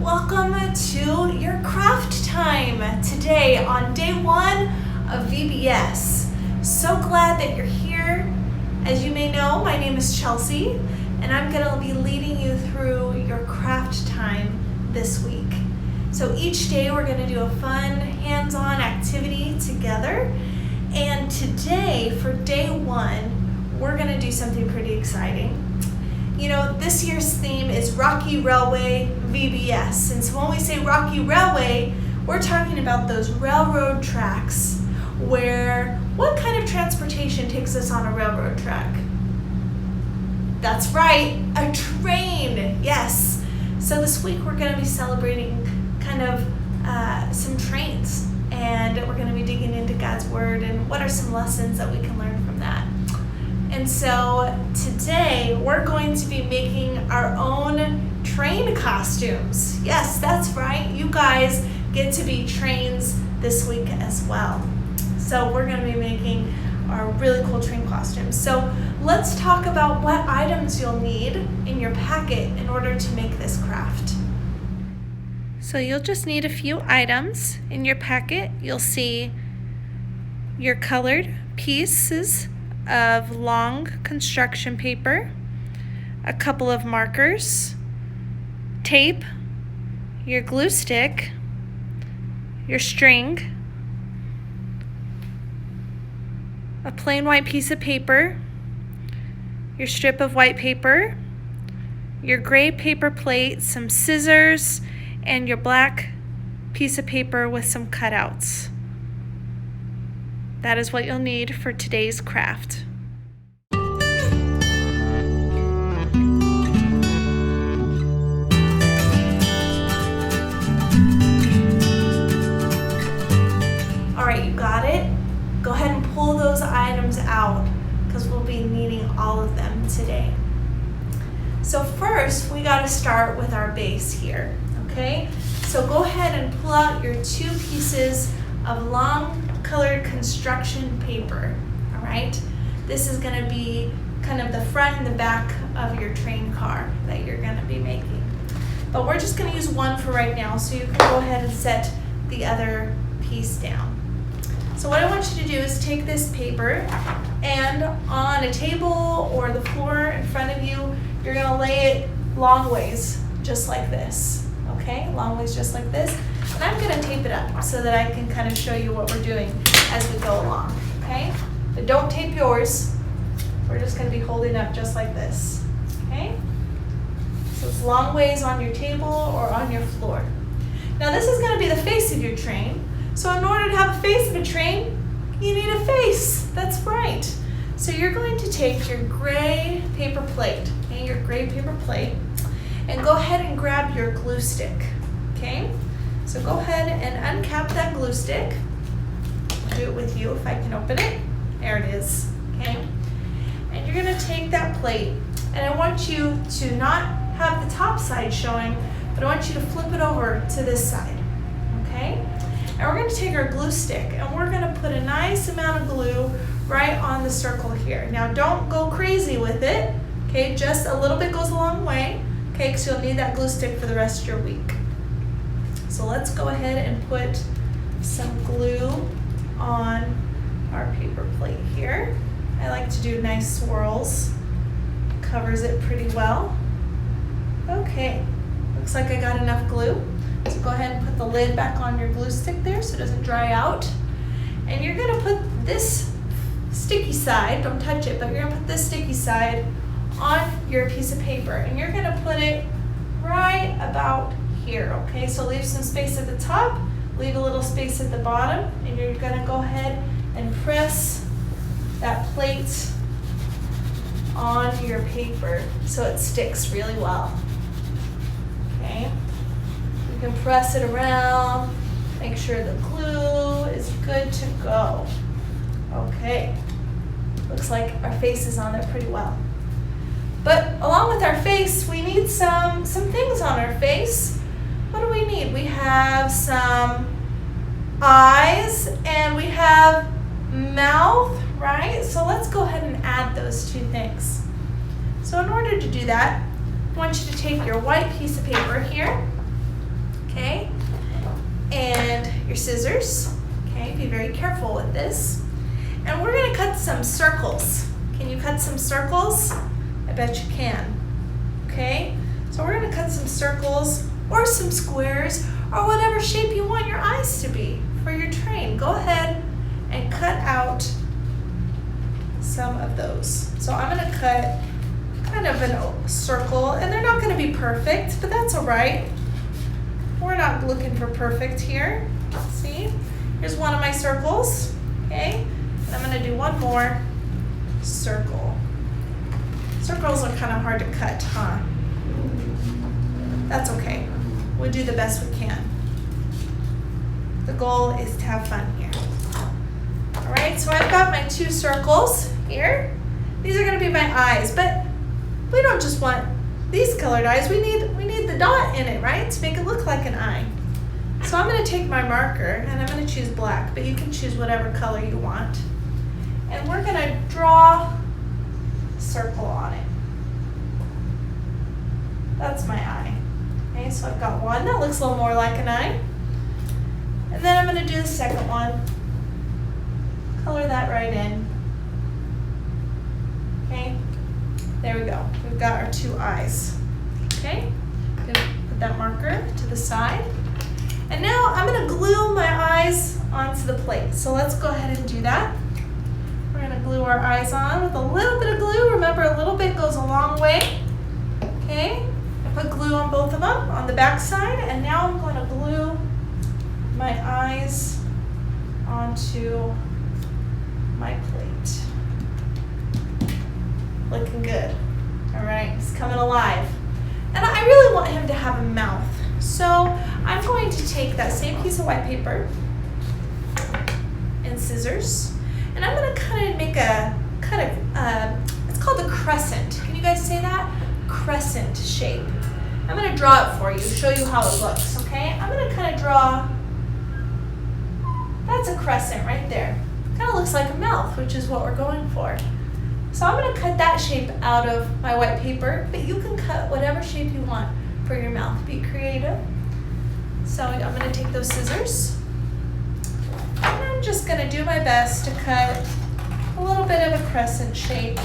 welcome to your craft time today on day one of VBS. So glad that you're here. As you may know, my name is Chelsea, and I'm going to be leading you through your craft time this week. So each day we're going to do a fun hands-on activity together, and today for day one we're going to do something pretty exciting. You know, this year's theme is Rocky Railway VBS, and so when we say Rocky Railway, we're talking about those railroad tracks where what kind of transportation takes us on a railroad track? That's right, a train, yes. So this week we're going to be celebrating kind of some trains, and we're going to be digging into God's Word and what are some lessons that we can learn from that. And so today we're going to be making our own train costumes. Yes, that's right. You guys get to be trains this week as well. So we're going to be making our really cool train costumes. So let's talk about what items you'll need in your packet in order to make this craft. So you'll just need a few items in your packet. You'll see your colored pieces of long construction paper, a couple of markers, tape, your glue stick, your string, a plain white piece of paper, your strip of white paper, your gray paper plate, some scissors, and your black piece of paper with some cutouts. That is what you'll need for today's craft. All right, you got it? Go ahead and pull those items out because we'll be needing all of them today. So first, we got to start with our base here, okay? So go ahead and pull out your two pieces of long colored construction paper, all right? This is going to be kind of the front and the back of your train car that you're going to be making. But we're just going to use one for right now, so you can go ahead and set the other piece down. So what I want you to do is take this paper, and on a table or the floor in front of you, you're going to lay it long ways, just like this, okay? Long ways just like this. And I'm going to tape it up so that I can kind of show you what we're doing as we go along, okay? But don't tape yours. We're just going to be holding up just like this, okay? So it's long ways on your table or on your floor. Now this is going to be the face of your train. So in order to have a face of a train, you need a face. That's right. So you're going to take your gray paper plate, okay, your gray paper plate, and go ahead and grab your glue stick, okay? So go ahead and uncap that glue stick. I'll do it with you if I can open it. There it is, okay? And you're gonna take that plate, and I want you to not have the top side showing, but I want you to flip it over to this side, okay? And we're gonna take our glue stick, and we're gonna put a nice amount of glue right on the circle here. Now don't go crazy with it, okay? Just a little bit goes a long way, okay? Because you'll need that glue stick for the rest of your week. So let's go ahead and put some glue on our paper plate here. I like to do nice swirls. Covers it pretty well. Okay, looks like I got enough glue. So go ahead and put the lid back on your glue stick there so it doesn't dry out. And you're gonna put this sticky side, don't touch it, but you're gonna put this sticky side on your piece of paper, and you're gonna put it right about here, okay? So leave some space at the top, leave a little space at the bottom, and you're gonna go ahead and press that plate on your paper so it sticks really well, okay? You can press it around, make sure the glue is good to go. Okay, looks like our face is on there pretty well. But along with our face, we need some things on our face. What do we need? We have some eyes and we have mouth, right? So let's go ahead and add those two things. So in order to do that, I want you to take your white piece of paper here, okay? And your scissors, okay? Be very careful with this. And we're gonna cut some circles. Can you cut some circles? I bet you can, okay? So we're gonna cut some circles or some squares or whatever shape you want your eyes to be for your train. Go ahead and cut out some of those. So I'm gonna cut kind of a circle, and they're not gonna be perfect, but that's all right. We're not looking for perfect here. See, here's one of my circles, okay? And I'm gonna do one more circle. Circles are kind of hard to cut, huh? That's okay. We'll do the best we can. The goal is to have fun here. All right, so I've got my 2 circles here. These are gonna be my eyes, but we don't just want these colored eyes. We need the dot in it, right? To make it look like an eye. So I'm gonna take my marker and I'm gonna choose black, but you can choose whatever color you want. And we're gonna draw a circle on it. That's my eye. Okay, so I've got one that looks a little more like an eye. And then I'm gonna do the second one. Color that right in. Okay, there we go. We've got our 2 eyes. Okay, gonna put that marker to the side. And now I'm gonna glue my eyes onto the plate. So let's go ahead and do that. We're gonna glue our eyes on with a little bit of glue. Remember, a little bit goes a long way. Okay, I put glue on both of them on the back side, and now I'm gonna glue my eyes onto my plate. Looking good. All right, he's coming alive. And I really want him to have a mouth. So I'm going to take that same piece of white paper and scissors, and I'm gonna it's called a crescent. Can you guys say that? Crescent shape. I'm gonna draw it for you, show you how it looks, okay? I'm gonna kind of draw, that's a crescent right there. Kind of looks like a mouth, which is what we're going for. So I'm gonna cut that shape out of my white paper, but you can cut whatever shape you want for your mouth. Be creative. So I'm gonna take those scissors, and I'm just gonna do my best to cut a little bit of a crescent shape.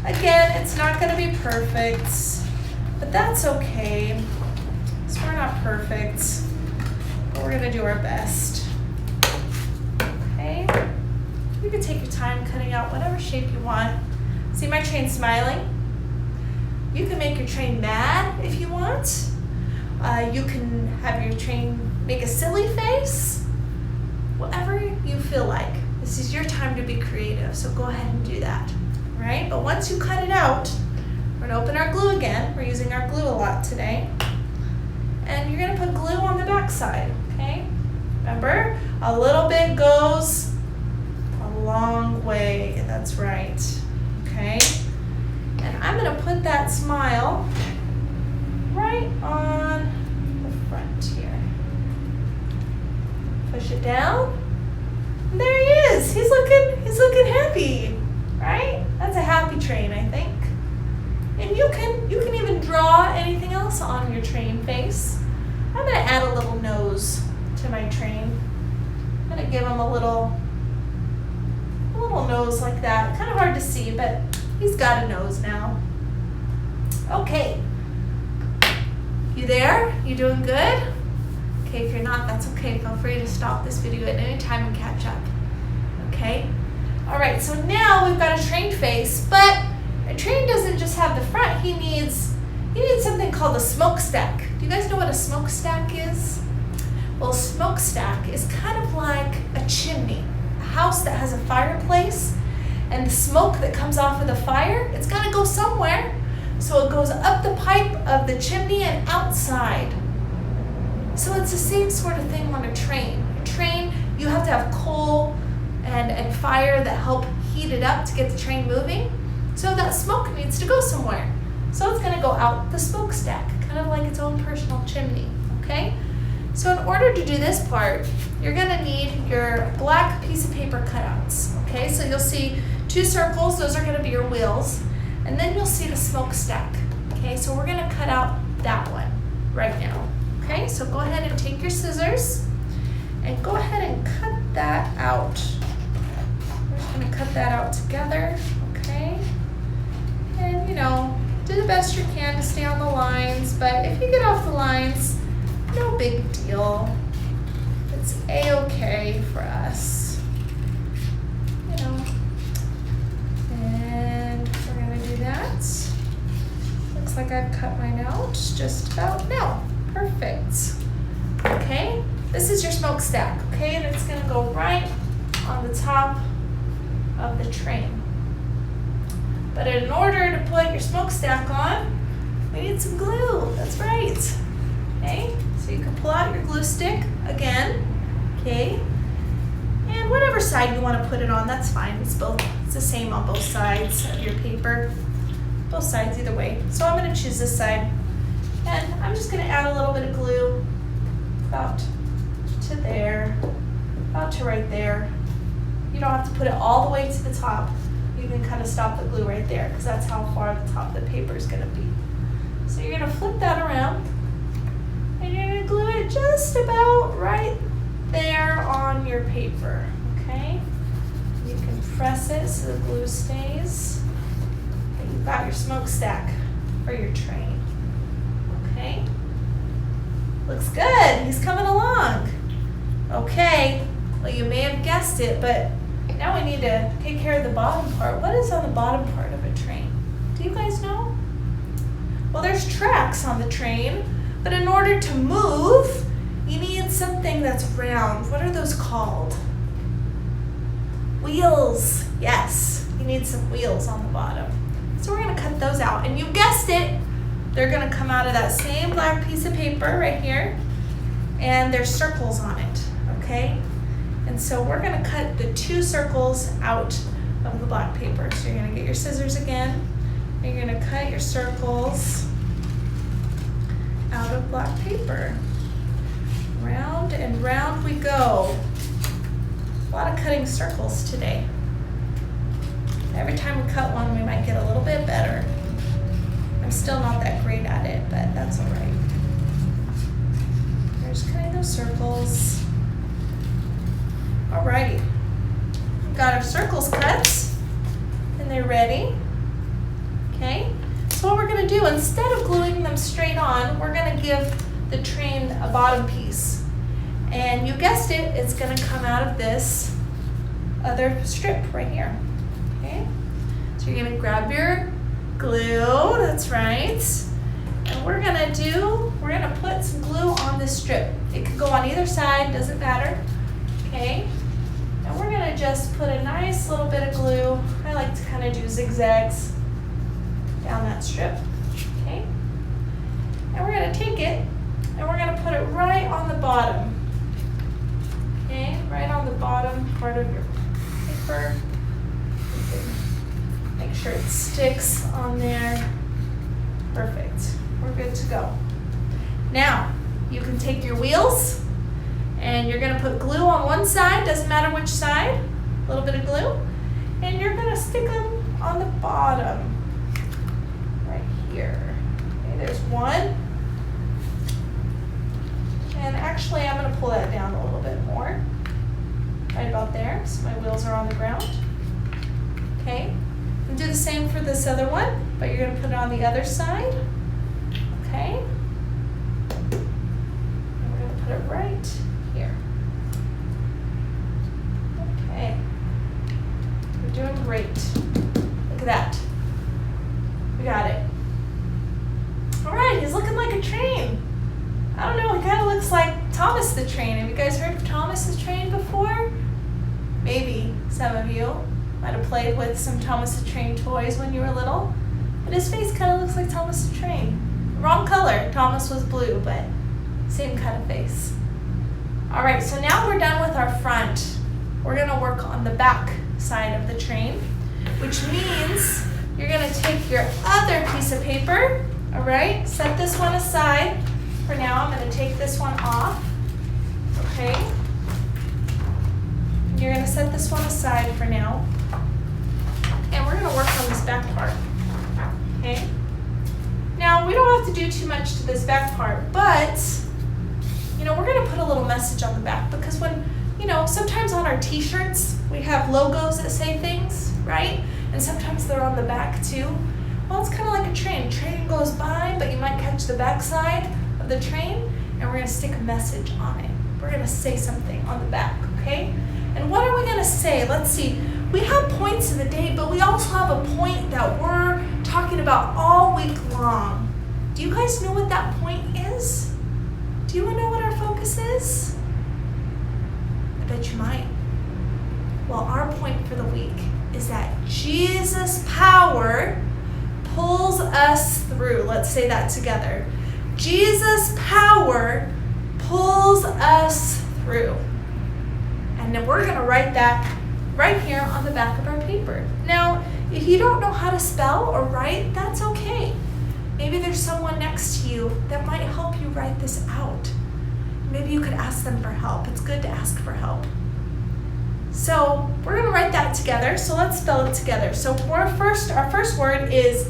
Again, it's not gonna be perfect, but that's okay. So we're not perfect, but we're gonna do our best. Okay? You can take your time cutting out whatever shape you want. See my train smiling? You can make your train mad if you want. You can have your train make a silly face. Whatever you feel like. This is your time to be creative, so go ahead and do that. All right? But once you cut it out, we're gonna open our glue again. We're using our glue a lot today. And you're gonna put glue on the back side, okay? Remember, a little bit goes a long way. That's right. Okay? And I'm gonna put that smile right on the front here. Push it down. And there he is. He's looking happy. Right? That's a happy train, I think. And you can even draw anything else on your train face. I'm gonna add a little nose to my train. I'm gonna give him a little nose like that. Kind of hard to see, but he's got a nose now. Okay. You there? You doing good? Okay, if you're not, that's okay. Feel free to stop this video at any time and catch up. Okay? All right, so now we've got a train face, but a train doesn't just have the front. He needs something called a smokestack. Do you guys know what a smokestack is? Well, a smokestack is kind of like a chimney, a house that has a fireplace, and the smoke that comes off of the fire, it's got to go somewhere. So it goes up the pipe of the chimney and outside. So it's the same sort of thing on a train. A train, you have to have coal and fire that help heat it up to get the train moving. So that smoke needs to go somewhere. So it's gonna go out the smokestack, kind of like its own personal chimney, okay? So in order to do this part, you're gonna need your black piece of paper cutouts, okay? So you'll see 2 circles, those are gonna be your wheels, and then you'll see the smokestack, okay? So we're gonna cut out that one right now, okay? so go ahead and take your scissors and go ahead and cut that out. We're just gonna cut that out together, okay? And do the best you can to stay on the lines, but if you get off the lines, no big deal. It's a-okay for us, And we're gonna do that. Looks like I've cut mine out just about now. Perfect. Okay, this is your smokestack, okay? And it's gonna go right on the top of the train. But in order to put your smokestack on, we need some glue. That's right. Okay, so you can pull out your glue stick again, okay? And whatever side you want to put it on, that's fine. It's the same on both sides of your paper. Both sides either way. So I'm going to choose this side. And I'm just going to add a little bit of glue about to there, about to right there. You don't have to put it all the way to the top. You can kind of stop the glue right there because that's how far the top of the paper is going to be. So you're going to flip that around and you're going to glue it just about right there on your paper, okay? You can press it so the glue stays. And you've got your smokestack for your train, okay? Looks good, he's coming along. Okay, well you may have guessed it, but now we need to take care of the bottom part. What is on the bottom part of a train? Do you guys know? Well, there's tracks on the train, but in order to move, you need something that's round. What are those called? Wheels. Yes, you need some wheels on the bottom. So we're gonna cut those out, and you guessed it, they're gonna come out of that same black piece of paper right here, and there's circles on it, okay? And so we're gonna cut the 2 circles out of the black paper. So you're gonna get your scissors again, and you're gonna cut your circles out of black paper. Round and round we go. A lot of cutting circles today. Every time we cut one, we might get a little bit better. I'm still not that great at it, but that's all right. We're just cutting those circles. Alrighty, we've got our circles cut, and they're ready. Okay, so what we're gonna do, instead of gluing them straight on, we're gonna give the train a bottom piece. And you guessed it, it's gonna come out of this other strip right here, okay? So you're gonna grab your glue, that's right. And we're gonna put some glue on this strip. It could go on either side, doesn't matter, okay? And we're gonna just put a nice little bit of glue. I like to kind of do zigzags down that strip, okay? And we're gonna take it and we're gonna put it right on the bottom, okay? Right on the bottom part of your paper. Make sure it sticks on there. Perfect, we're good to go. Now, you can take your wheels and you're gonna put glue on one side, doesn't matter which side, a little bit of glue, and you're gonna stick them on the bottom, right here. Okay, there's one. And actually, I'm gonna pull that down a little bit more, right about there, so my wheels are on the ground. Okay, and do the same for this other one, but you're gonna put it on the other side, okay? And we're gonna put it right here. Okay, we're doing great. Look at that, we got it. All right, he's looking like a train. I don't know, he kind of looks like Thomas the Train. Have you guys heard of Thomas the Train before? Maybe some of you might have played with some Thomas the Train toys when you were little. But his face kind of looks like Thomas the Train. Wrong color, Thomas was blue, but same kind of face. All right, so now we're done with our front. We're gonna work on the back side of the train, which means you're gonna take your other piece of paper, all right? Set this one aside. For now, I'm gonna take this one off, okay? You're gonna set this one aside for now. And we're gonna work on this back part, okay? Now, we don't have to do too much to this back part, but we're going to put a little message on the back, because when, sometimes on our t-shirts we have logos that say things, right? And sometimes they're on the back too. Well, it's kind of like a train. A train goes by, but you might catch the backside of the train, and we're going to stick a message on it. We're going to say something on the back, okay? And what are we going to say? Let's see. We have points of the day, but we also have a point that we're talking about all week long. Do you guys know what that point is? Do you know what our focus is? I bet you might. Well, our point for the week is that Jesus' power pulls us through. Let's say that together. Jesus' power pulls us through. And then we're going to write that right here on the back of our paper. Now, if you don't know how to spell or write, that's okay. Maybe there's someone next to you that might help you write this out. Maybe you could ask them for help. It's good to ask for help. So we're going to write that together. So let's spell it together. So our first word is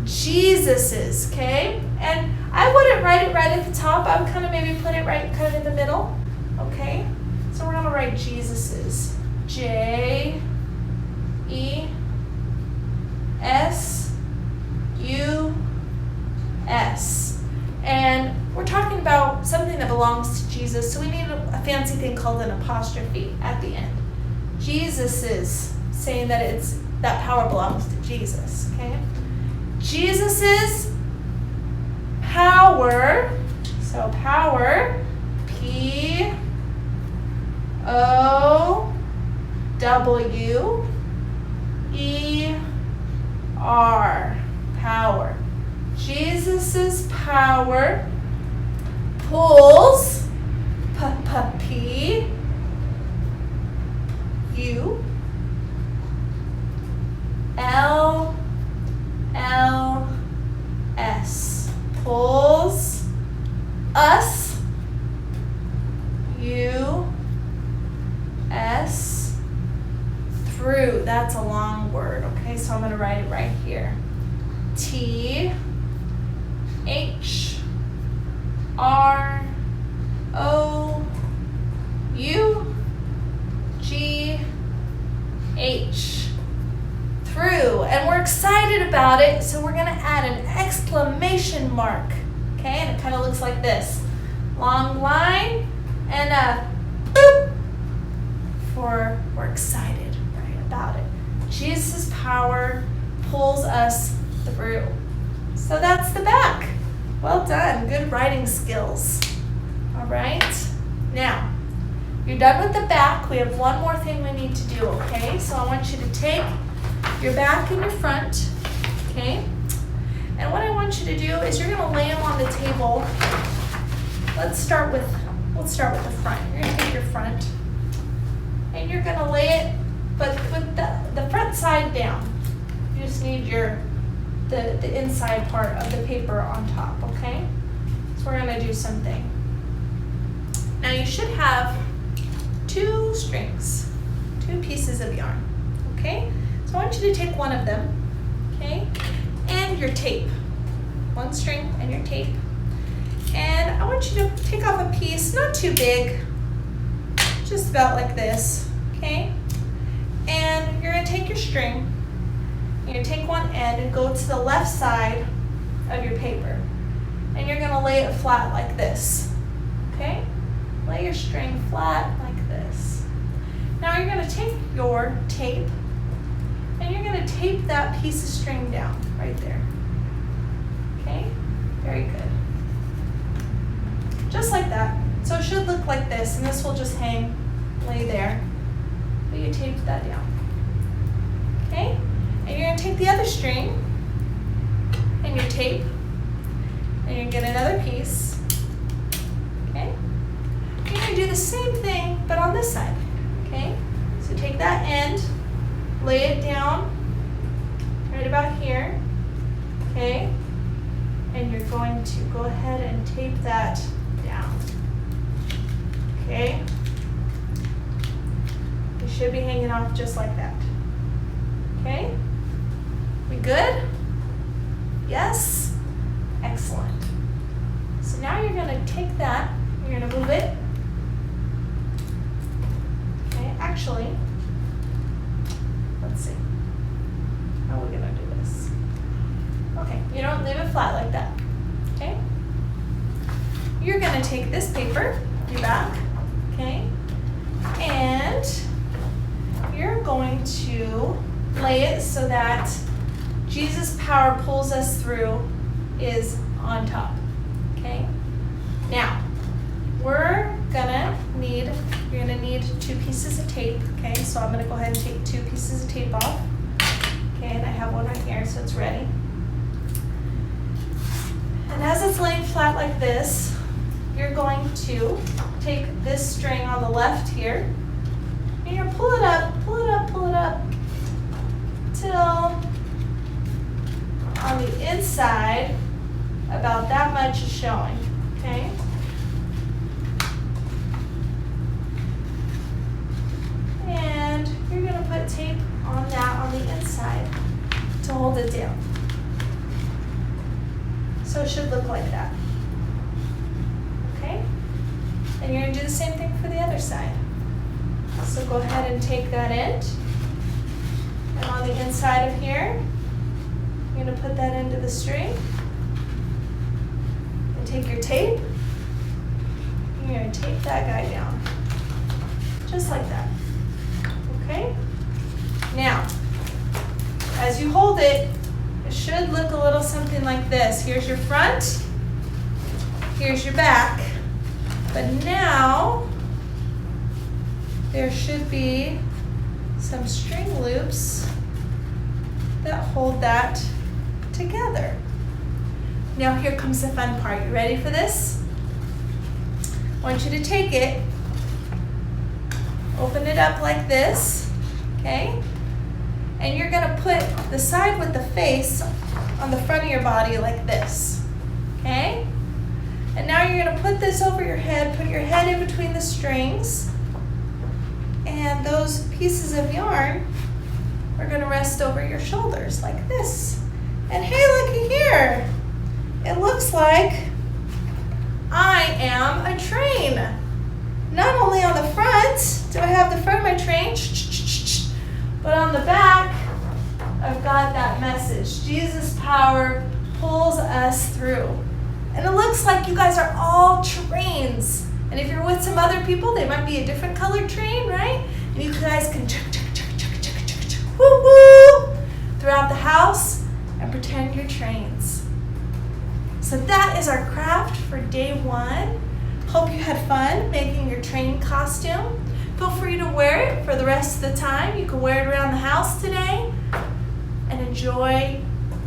Jesus's, okay? And I wouldn't write it right at the top. I would kind of maybe put it right kind of in the middle, okay? So we're going to write Jesus's. J-E-S-U-S. And we're talking about something that belongs to Jesus, so we need a fancy thing called an apostrophe at the end. Jesus is saying that that power belongs to Jesus, okay? Jesus's power, so power, P-O-W-E-R, power. Jesus' power pulls, P-U-L-L-S, pulls us, U-S, through. That's a long word, okay? So I'm going to write it right here. T-H-R-O-U-G-H, through. And we're excited about it, so we're going to add an exclamation mark, okay? And it kind of looks like this. Long line and a boop, for we're excited, right, about it. Jesus' power pulls us through. So that's the back. Well done. Good writing skills. All right. Now, you're done with the back. We have one more thing we need to do, okay? So I want you to take your back and your front, okay? And what I want you to do is you're going to lay them on the table. Let's start with the front. You're going to take your front, and you're going to lay it, but with the front side down. You just need the inside part of the paper on top, okay? So we're going to do something. Now you should have 2 strings, 2 pieces of yarn, okay? So I want you to take one of them, okay? And your tape. 1 string and your tape. And I want you to take off a piece, not too big, just about like this, okay? And you're going to take your string, you're going to take one end and go to the left side of your paper. And you're going to lay it flat like this, okay? Lay your string flat like this. Now you're going to take your tape and you're going to tape that piece of string down right there, okay? Very good. Just like that. So it should look like this, and this will just lay there. But you taped that down, okay? And you're going to take the other string and your tape, and you're going to get another piece, okay? You're going to do the same thing, but on this side, okay? So take that end, lay it down right about here, okay? And you're going to go ahead and tape that down, okay? It should be hanging off just like that, okay? We good? Yes? Excellent. So now you're going to take that, you're You're gonna move it. Okay, actually, let's see. How are we gonna do this? Okay, you don't leave it flat like that. Okay? You're gonna take this paper, your back, okay? And you're going to lay it so that Jesus' power pulls us through is on top, okay? Now, you're gonna need 2 pieces of tape, okay? So I'm gonna go ahead and take 2 pieces of tape off. Okay, and I have one right here, so it's ready. And as it's laying flat like this, you're going to take this string on the left here, and you're pull it up, till on the inside, about that much is showing, okay? And you're gonna put tape on that on the inside to hold it down. So it should look like that, okay? And you're gonna do the same thing for the other side. So go ahead and take that end, and on the inside of here, you're gonna put that into the string, and take your tape, and you're gonna tape that guy down, just like that, okay? Now, as you hold it, it should look a little something like this. Here's your front, here's your back, but now there should be some string loops that hold that together. Now here comes the fun part. You ready for this? I want you to take it, open it up like this, okay? And you're gonna put the side with the face on the front of your body like this, okay? And now you're gonna put this over your head, put your head in between the strings, and those pieces of yarn are gonna rest over your shoulders like this. And hey, looky here. It looks like I am a train. Not only on the front do I have the front of my train, but on the back, I've got that message. Jesus' power pulls us through. And it looks like you guys are all trains. And if you're with some other people, they might be a different colored train, right? And you guys can woo woo throughout the house and pretend you're trains. So that is our craft for day 1. Hope you had fun making your train costume. Feel free to wear it for the rest of the time. You can wear it around the house today and enjoy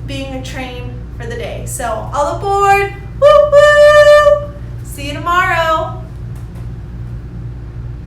being a train for the day. So all aboard!